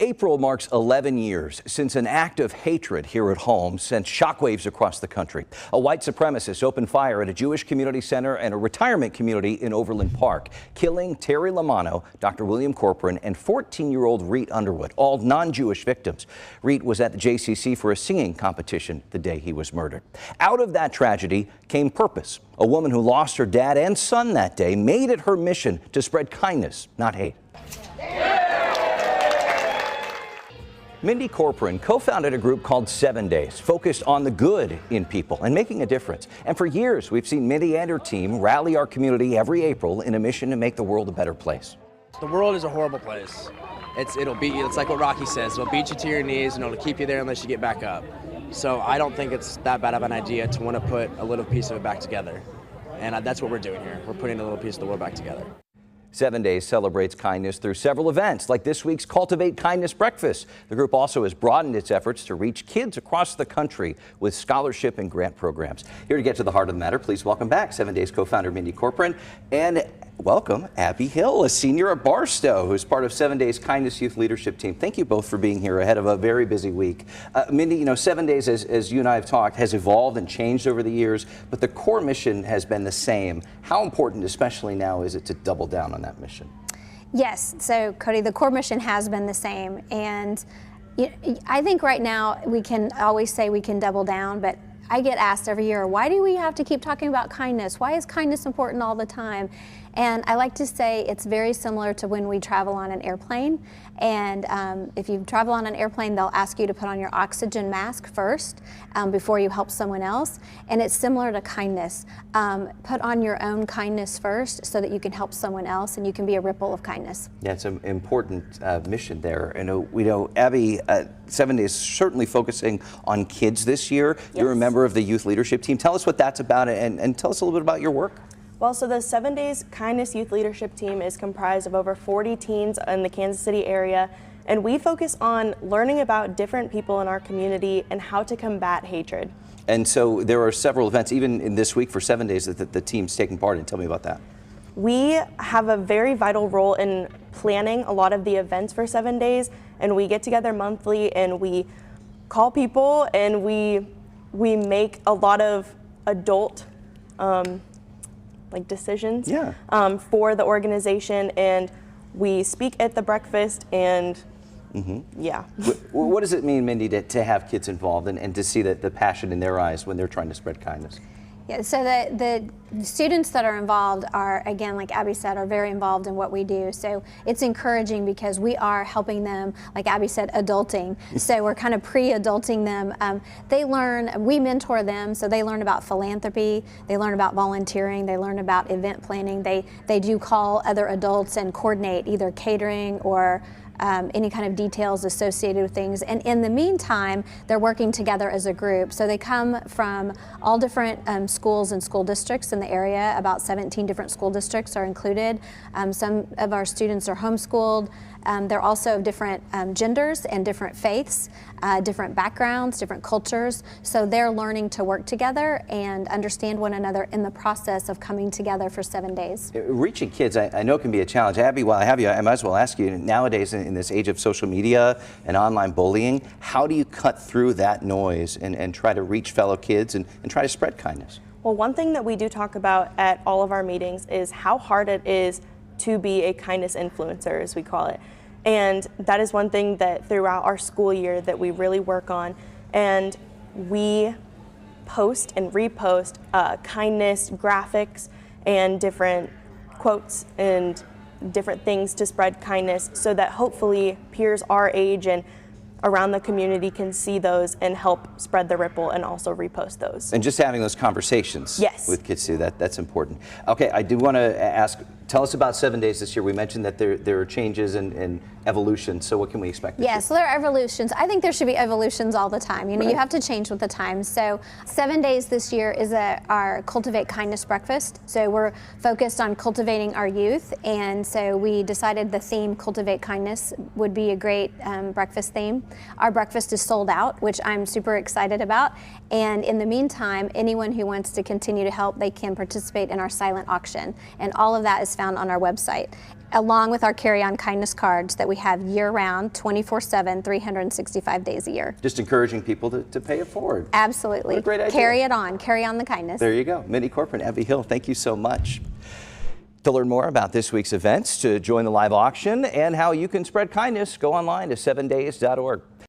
April marks 11 years since an act of hatred here at home sent shockwaves across the country. A white supremacist opened fire at a Jewish community center and a retirement community in Overland Park, killing Terry Lamanno, Dr. William Corcoran, and 14-year-old Reet Underwood, all non-Jewish victims. Reet was at the JCC for a singing competition the day he was murdered. Out of that tragedy came purpose. A woman who lost her dad and son that day made it her mission to spread kindness, not hate. Mindy Corcoran co-founded a group called 7 Days, focused on the good in people and making a difference. And for years, we've seen Mindy and her team rally our community every April in a mission to make the world a better place. The world is a horrible place. It'll beat you. It's like what Rocky says. It'll beat you to your knees and it'll keep you there unless you get back up. So I don't think it's that bad of an idea to want to put a little piece of it back together. And that's what we're doing here. We're putting a little piece of the world back together. 7 Days celebrates kindness through several events, like this week's Cultivate Kindness Breakfast. The group also has broadened its efforts to reach kids across the country with scholarship and grant programs. Here to get to the heart of the matter, please welcome back 7 Days co-founder Mindy Corcoran and welcome Abby Hill, a senior at Barstow, who's part of 7 Days Kindness Youth Leadership Team. Thank you both for being here ahead of a very busy week. Mindy, you know, 7 Days, as you and I have talked, has evolved and changed over the years, but the core mission has been the same. How important, especially now, is it to double down on that mission? Yes, so Cody, the core mission has been the same, and I think right now we can always say we can double down, but I get asked every year, why do we have to keep talking about kindness? Why is kindness important all the time? And I like to say it's very similar to when we travel on an airplane. And if you travel on an airplane, they'll ask you to put on your oxygen mask first before you help someone else. And it's similar to kindness. Put on your own kindness first so that you can help someone else and you can be a ripple of kindness. Yeah, it's an important mission there. And we know, Abby, 7 Days certainly focusing on kids this year. Yes. You're a member of the youth leadership team. Tell us what that's about and tell us a little bit about your work. Well, so the 7 Days Kindness Youth Leadership Team is comprised of over 40 teens in the Kansas City area, and we focus on learning about different people in our community and how to combat hatred. And so there are several events, even in this week for 7 Days, that the team's taking part in. Tell me about that. We have a very vital role in planning a lot of the events for 7 Days, and we get together monthly and we call people and we make a lot of adult decisions for the organization, and we speak at the breakfast and yeah. What does it mean, Mindy, to have kids involved and to see the passion in their eyes when they're trying to spread kindness? Yeah, so the students that are involved are, again, like Abby said, are very involved in what we do. So it's encouraging because we are helping them, like Abby said, adulting. So we're kind of pre-adulting them. They learn, we mentor them, so they learn about philanthropy, they learn about volunteering, they learn about event planning. They do call other adults and coordinate either catering or any kind of details associated with things. And in the meantime, they're working together as a group. So they come from all different schools and school districts in the area. About 17 different school districts are included. Some of our students are homeschooled. They're also of different genders and different faiths, different backgrounds, different cultures. So they're learning to work together and understand one another in the process of coming together for 7 days. Reaching kids, I know can be a challenge. Abby, while I have you, I might as well ask you, nowadays in this age of social media and online bullying, how do you cut through that noise and try to reach fellow kids and try to spread kindness? Well, one thing that we do talk about at all of our meetings is how hard it is to be a kindness influencer, as we call it. And that is one thing that throughout our school year that we really work on. And we post and repost kindness graphics and different quotes and different things to spread kindness so that hopefully peers our age and around the community can see those and help spread the ripple and also repost those. And just having those conversations with kids too, that's important. Okay, I do want to ask, tell us about 7 Days this year. We mentioned that there are changes and evolution, so what can we expect this year? So there are evolutions. I think there should be evolutions all the time. You know, you have to change with the times. So 7 Days this year is our Cultivate Kindness Breakfast. So we're focused on cultivating our youth, and so we decided the theme Cultivate Kindness would be a great breakfast theme. Our breakfast is sold out, which I'm super excited about. And in the meantime, anyone who wants to continue to help, they can participate in our silent auction. And all of that is found on our website. along with our Carry On Kindness cards that we have year-round, 24/7, 365 days a year. Just encouraging people to pay it forward. Absolutely. What a great idea. Carry it on. Carry on the kindness. There you go. Minnie Corcoran, Abby Hill, thank you so much. To learn more about this week's events, to join the live auction, and how you can spread kindness, go online to 7days.org.